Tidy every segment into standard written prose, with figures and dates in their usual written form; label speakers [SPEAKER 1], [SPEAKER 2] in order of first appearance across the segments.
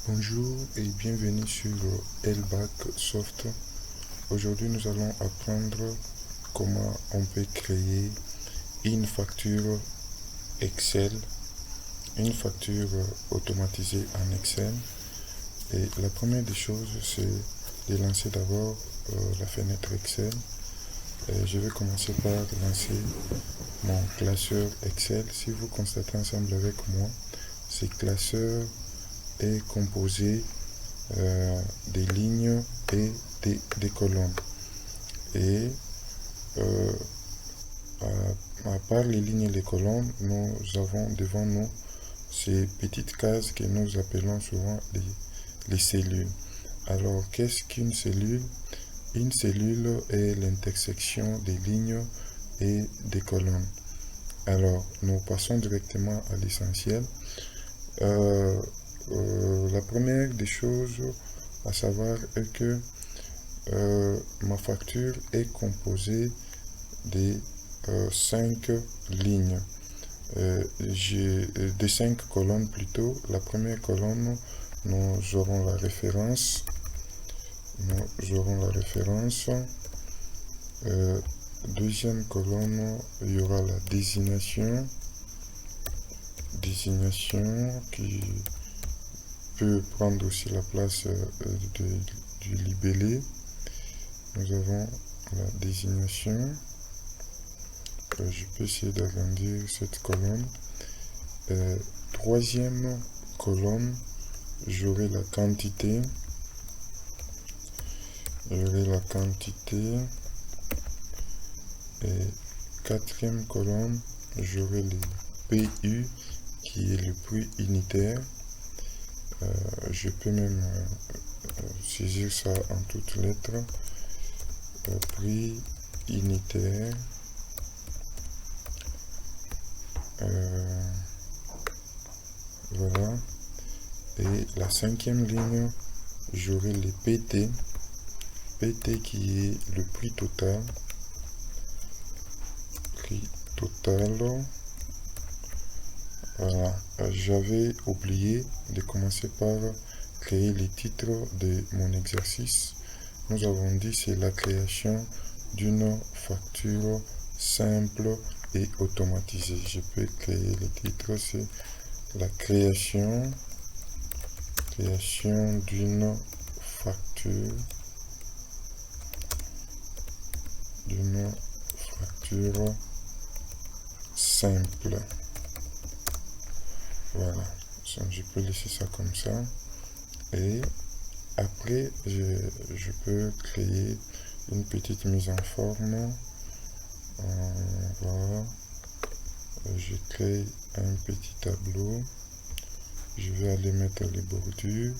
[SPEAKER 1] Bonjour et bienvenue sur LBAC Soft. Aujourd'hui, nous allons apprendre comment on peut créer une facture Excel, une facture automatisée en Excel. Et la première des choses, c'est de lancer d'abord la fenêtre Excel. Je vais commencer par lancer mon classeur Excel. Si vous constatez ensemble avec moi, ce classeur est composé des lignes et des colonnes. Et à part les lignes et les colonnes, nous avons devant nous ces petites cases que nous appelons souvent les cellules. Alors, qu'est-ce qu'une cellule? Une cellule est l'intersection des lignes et des colonnes. Alors, nous passons directement à l'essentiel. La première des choses à savoir est que ma facture est composée de 5 lignes, de 5 colonnes plutôt. La première colonne, nous aurons la référence. Deuxième colonne, il y aura la désignation qui peut prendre aussi la place du libellé. Nous avons la désignation. Je peux essayer d'agrandir cette colonne. Troisième colonne, j'aurai la quantité. Et quatrième colonne, j'aurai le PU qui est le prix unitaire. Je peux même saisir ça en toutes lettres. Prix unitaire. Voilà. Et la cinquième ligne, j'aurai les PT. PT qui est le prix total. Voilà. J'avais oublié de commencer par créer les titres de mon exercice. Nous avons dit c'est la création d'une facture simple et automatisée. Je peux créer les titres, c'est la création d'une facture simple. Voilà, je peux laisser ça comme ça. Et après, je peux créer une petite mise en forme. Voilà. Je crée un petit tableau. Je vais aller mettre les bordures.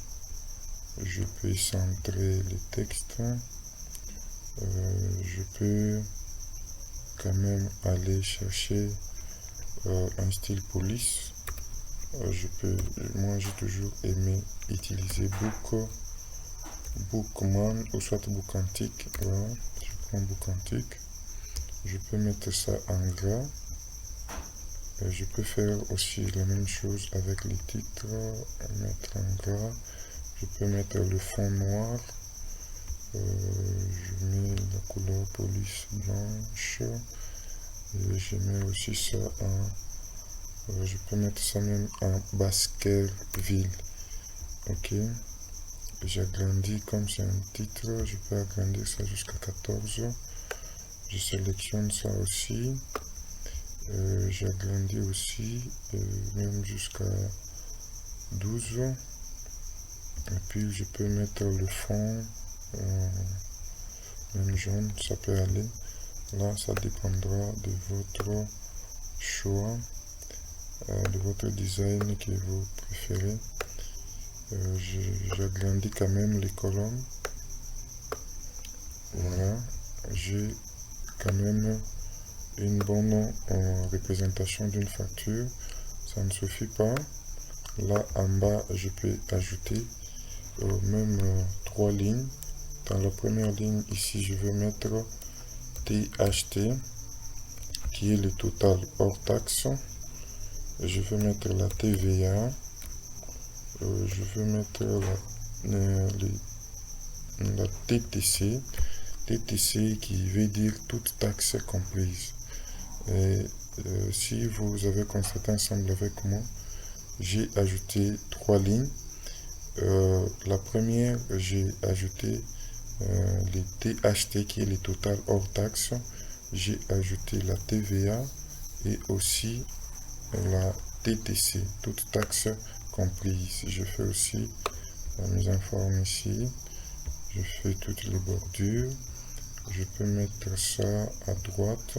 [SPEAKER 1] Je peux centrer les textes. Je peux quand même aller chercher un style police. Moi j'ai toujours aimé utiliser Bookman ou soit Book Antique. Voilà, je prends Book Antique. Je peux mettre ça en gras. Je peux faire aussi la même chose avec les titres, mettre en gras. Je peux mettre le fond noir. Je mets la couleur police blanche. Et je mets aussi ça en... je peux mettre ça même en Baskerville. Ok. J'agrandis comme c'est un titre. Je peux agrandir ça jusqu'à 14. Je sélectionne ça aussi. J'agrandis aussi même jusqu'à 12. Et puis je peux mettre le fond même jaune, ça peut aller. Là, ça dépendra de votre choix, de votre design que vous préférez. J'agrandis quand même les colonnes. Voilà, j'ai quand même une bonne représentation d'une facture. Ça ne suffit pas. Là en bas, je peux ajouter même 3 lignes. Dans la première ligne ici, je vais mettre THT qui est le total hors taxe. Je vais mettre la TVA. je veux mettre la TTC. TTC qui veut dire toute taxe comprise. Et si vous avez constaté ensemble avec moi, j'ai ajouté 3 lignes. La première, j'ai ajouté les THT qui est les total hors taxe. J'ai ajouté la TVA et aussi la TTC, toute taxe comprise. Je fais aussi la mise en forme ici. Je fais toutes les bordures. Je peux mettre ça à droite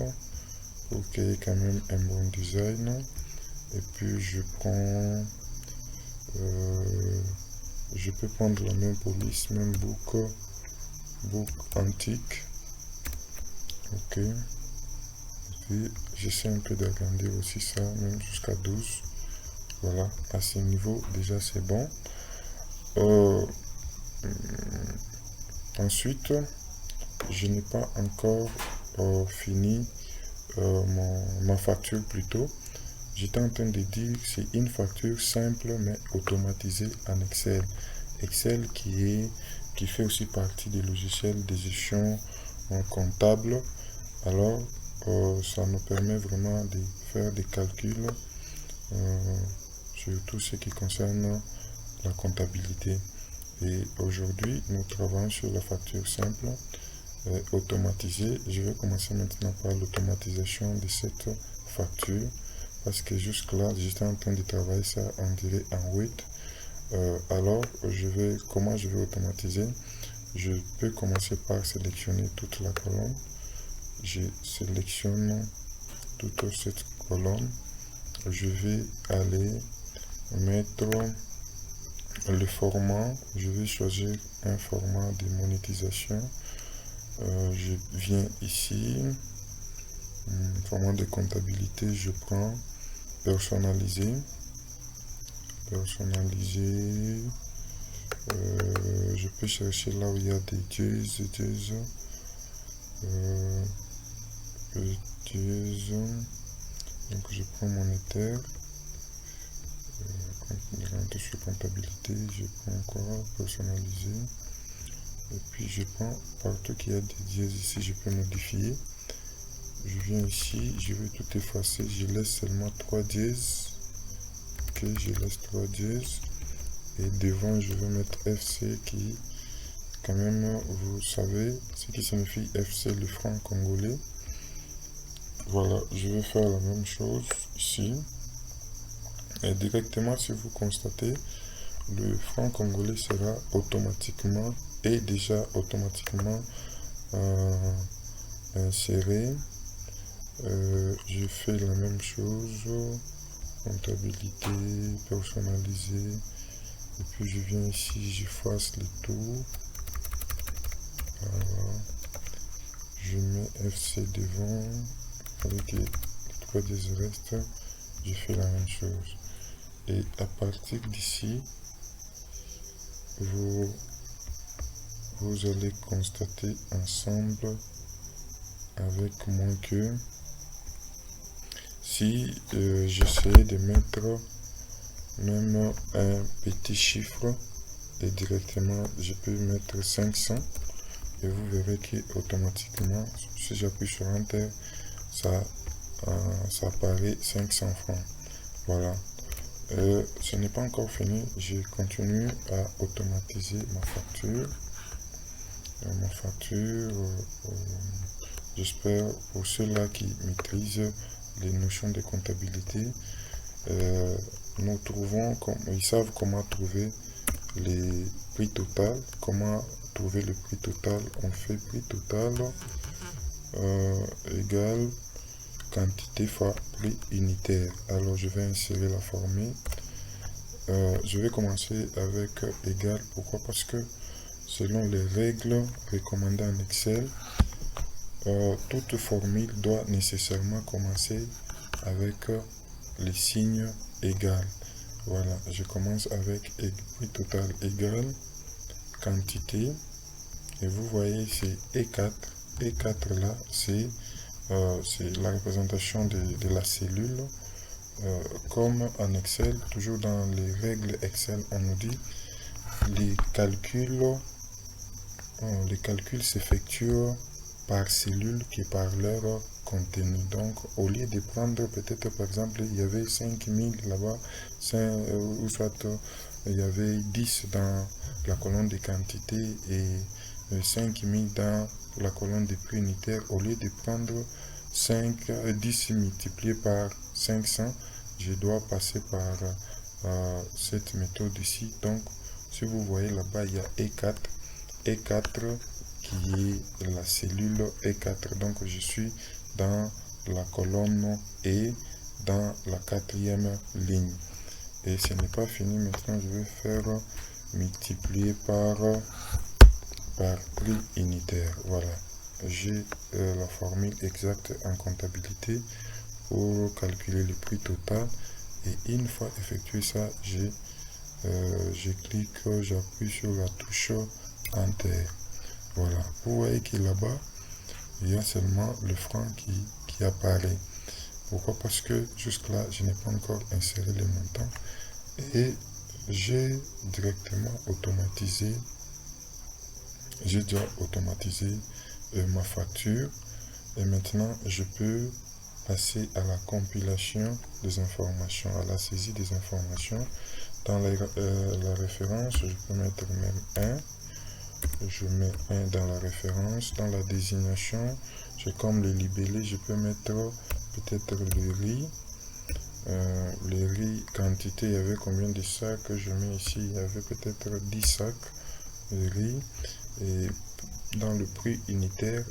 [SPEAKER 1] pour qu'il y ait quand même un bon design. Et puis je prends... je peux prendre la même police, même book antique. Ok. Et puis j'essaie un peu d'agrandir aussi ça, même jusqu'à 12. Voilà, à ce niveau déjà c'est bon. Ensuite, je n'ai pas encore fini ma facture plutôt. J'étais en train de dire que c'est une facture simple mais automatisée en Excel. Excel qui fait aussi partie des logiciels de gestion comptable. Alors, ça nous permet vraiment de faire des calculs sur tout ce qui concerne la comptabilité. Et aujourd'hui, nous travaillons sur la facture simple automatisée. Je vais commencer maintenant par l'automatisation de cette facture parce que jusque-là, j'étais en train de travailler ça, on dirait en Word. Alors, comment je vais automatiser? Je peux commencer par sélectionner toute la colonne. Je sélectionne toute cette colonne. Je vais aller mettre le format. Je vais choisir un format de monétisation. Je viens ici, format de comptabilité, je prends personnaliser. Je peux chercher là où il y a des dièses. Donc je prends mon Ether. Je suis comptabilité, je prends encore personnaliser. Et puis je prends partout qu'il y a des dièses ici, je peux modifier. Je viens ici, je vais tout effacer, je laisse seulement 3 dièses. Ok, je laisse 3 dièses. Et devant, je vais mettre FC qui, quand même, vous savez ce qui signifie FC, le franc congolais. Voilà, je vais faire la même chose ici. Et directement, si vous constatez, le franc congolais sera automatiquement et déjà automatiquement inséré. Je fais la même chose, comptabilité, personnalisée. Et puis je viens ici, j'efface les tours. Voilà. Je mets FC devant avec les 3 des restes. Je fais la même chose. Et à partir d'ici, vous allez constater ensemble avec moi que si j'essaie de mettre même un petit chiffre et directement je peux mettre 500 et vous verrez que automatiquement si j'appuie sur Enter ça apparaît 500 francs. Voilà. Ce n'est pas encore fini, je continue à automatiser ma facture. J'espère pour ceux-là qui maîtrisent les notions de comptabilité, ils savent comment trouver les prix total. Comment trouver le prix total? On fait prix total égale quantité fois prix unitaire. Alors je vais insérer la formule. Je vais commencer avec égal. Pourquoi? Parce que selon les règles recommandées en Excel, toute formule doit nécessairement commencer avec les signes égal. Voilà, je commence avec prix total égal quantité. Et vous voyez, c'est E4. E4 là, c'est la représentation de la cellule. comme en Excel, toujours dans les règles Excel, on nous dit les calculs s'effectuent par cellule qui par leur contenu. Donc, au lieu de prendre peut-être par exemple, il y avait 5000 là-bas, ou soit il y avait 10 dans la colonne de quantité et 5000 dans la colonne de prix unitaire. Au lieu de prendre 10 multiplié par 500, je dois passer par cette méthode ici. Donc, si vous voyez là-bas, il y a E4 qui est la cellule E4. Donc, je suis dans la colonne E, dans la 4e ligne. Et ce n'est pas fini. Maintenant, je vais faire multiplier par prix unitaire. Voilà. J'ai la formule exacte en comptabilité pour calculer le prix total. Et une fois effectué ça, je clique, j'appuie sur la touche Enter. Voilà. Vous voyez que là-bas, il y a seulement le franc qui apparaît. Pourquoi? Parce que jusque-là, je n'ai pas encore inséré les montants. Et j'ai directement automatisé. J'ai déjà automatisé ma facture. Et maintenant, je peux passer à la compilation des informations, à la saisie des informations. Dans la référence, je peux mettre même 1. Je mets 1 dans la référence. Dans la désignation, j'ai comme les libellés, je peux mettre peut-être le riz. Les riz, quantité, il y avait combien de sacs? Je mets ici, il y avait peut-être 10 sacs de riz. Et dans le prix unitaire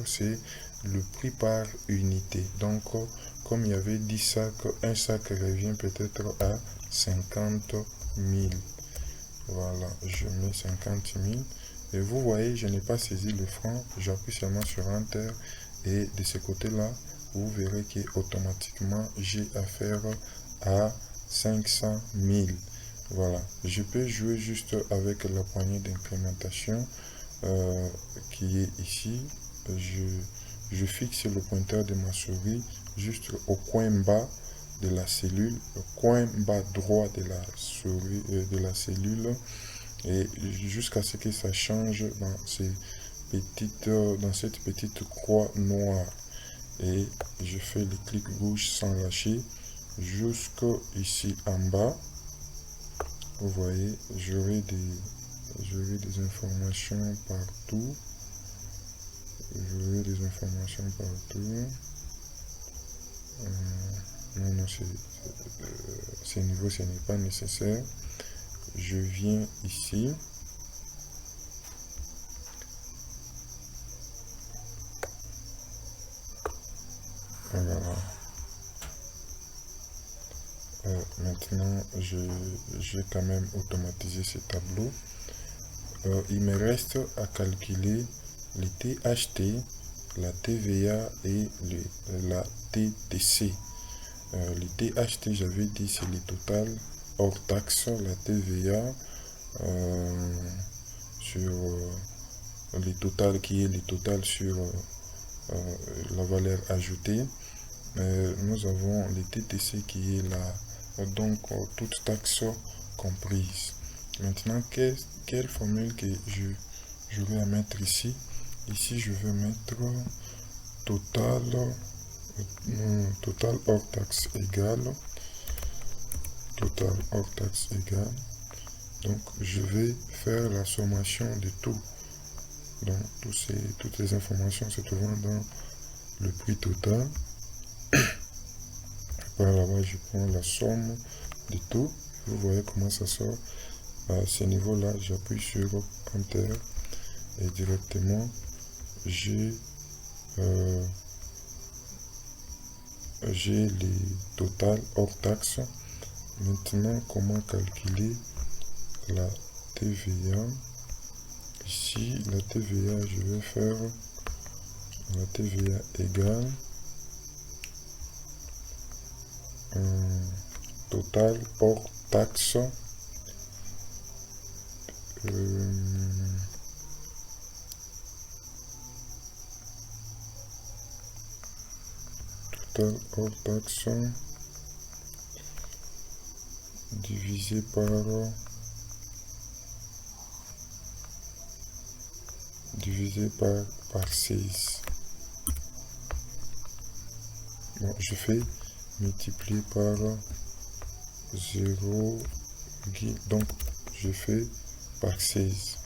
[SPEAKER 1] c'est le prix par unité. Donc comme il y avait 10 sacs, un sac revient peut-être à 50 000. Voilà, je mets 50 000 et vous voyez, je n'ai pas saisi le franc, j'appuie seulement sur Enter et de ce côté là vous verrez que automatiquement j'ai affaire à 500 000. Voilà, je peux jouer juste avec la poignée d'incrémentation qui est ici. Je fixe le pointeur de ma souris juste au coin bas de la cellule, le coin bas droit de la souris de la cellule, et jusqu'à ce que ça change dans cette petite croix noire. Et je fais le clic gauche sans lâcher jusqu'ici en bas. Vous voyez, j'aurai des informations partout. J'aurai des informations partout. Non, ce niveau, ce n'est pas nécessaire. Je viens ici. Voilà. Maintenant, j'ai quand même automatisé ce tableau. Il me reste à calculer les THT, la TVA et la TTC. Les THT, j'avais dit, c'est les total hors taxe, la TVA sur les total qui est les total sur la valeur ajoutée. Nous avons les TTC qui est donc toute taxe comprise. Maintenant, quelle formule que je vais à mettre ici? Ici, je vais mettre total hors taxe égale total hors taxe égale. Donc, je vais faire la sommation de tout. Donc, toutes les informations se trouvent dans le prix total. Par là-bas, je prends la somme de tout. Vous voyez comment ça sort. À ce niveau-là, j'appuie sur Enter et directement, j'ai les totales hors taxe. Maintenant, comment calculer la TVA? Ici, la TVA, je vais faire la TVA égale total hors taxe total hors taxe divisé par 16. Bon, je fais multiplier par 0, donc je fais par 16.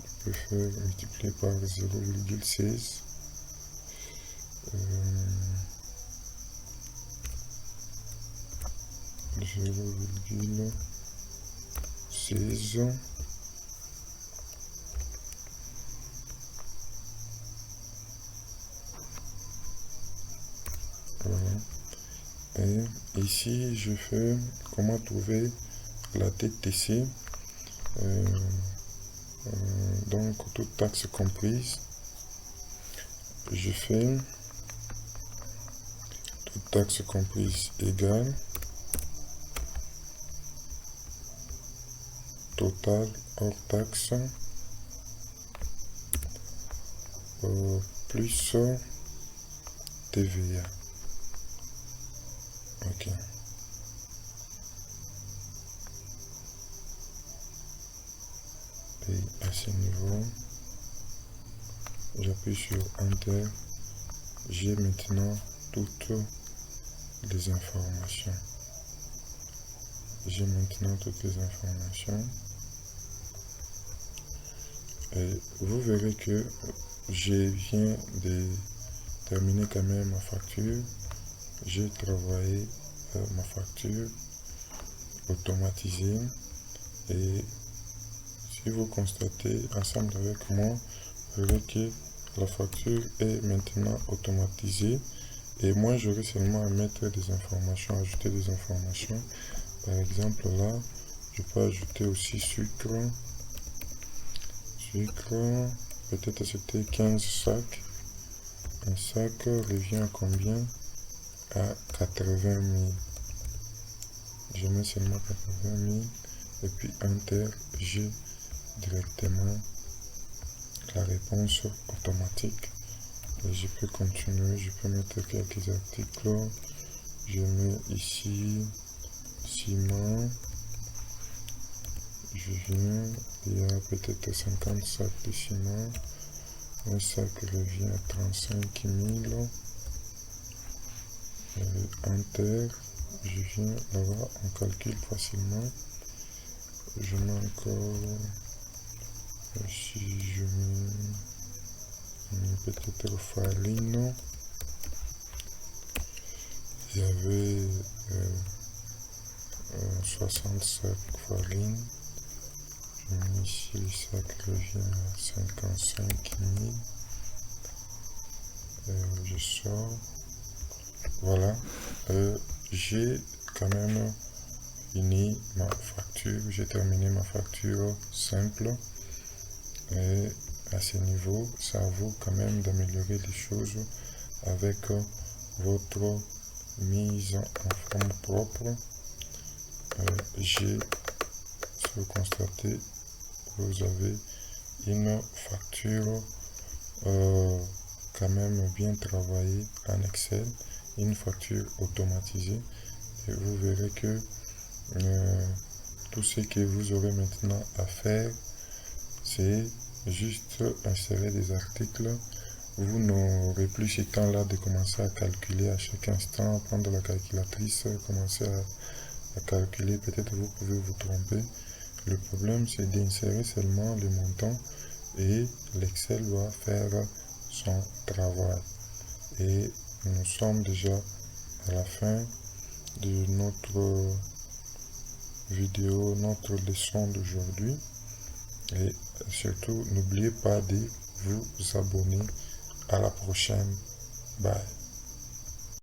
[SPEAKER 1] Je peux faire multiplier par 0,16. 0,16. Voilà. Et ici, je fais comment trouver la TTC. Donc, toute taxe comprise. Je fais toute taxe comprise égale total hors taxe plus TVA. Ok. Et à ce niveau, j'appuie sur Enter. J'ai maintenant toutes les informations. Et vous verrez que je viens de terminer quand même ma facture. J'ai travaillé ma facture automatisée. Et si vous constatez ensemble avec moi, vous verrez que la facture est maintenant automatisée. Et moi, j'aurai seulement à mettre des informations, ajouter des informations. Par exemple, là, je peux ajouter aussi sucre. Peut-être c'était 15 sacs. Un sac revient à combien? À 80 000. Je mets seulement 80 000. Et puis Enter, j'ai directement la réponse automatique. Et je peux continuer, je peux mettre quelques articles. Je mets ici ciment. Je viens, il y a peut-être 50 sacs de ciment. Un sac revient à 35 000. Enter, je viens là-bas, on calcule facilement. Je mets encore, si je mets peut-être farine. Il y avait 60 sacs farine. Je mets ici, le sac revient à 55 000. Je sors. Voilà. J'ai quand même fini ma facture. J'ai terminé ma facture simple. Et à ce niveau, ça vaut quand même d'améliorer les choses avec votre mise en forme propre. Si vous constatez, vous avez une facture quand même bien travaillée en Excel, une facture automatisée, et vous verrez que tout ce que vous aurez maintenant à faire, c'est juste insérer des articles. Vous n'aurez plus ce temps-là de commencer à calculer à chaque instant, prendre la calculatrice, commencer à calculer. Peut-être vous pouvez vous tromper. Le problème, c'est d'insérer seulement les montants et l'Excel va faire son travail. Et nous sommes déjà à la fin de notre vidéo, notre leçon d'aujourd'hui. Et surtout, n'oubliez pas de vous abonner. À la prochaine. Bye.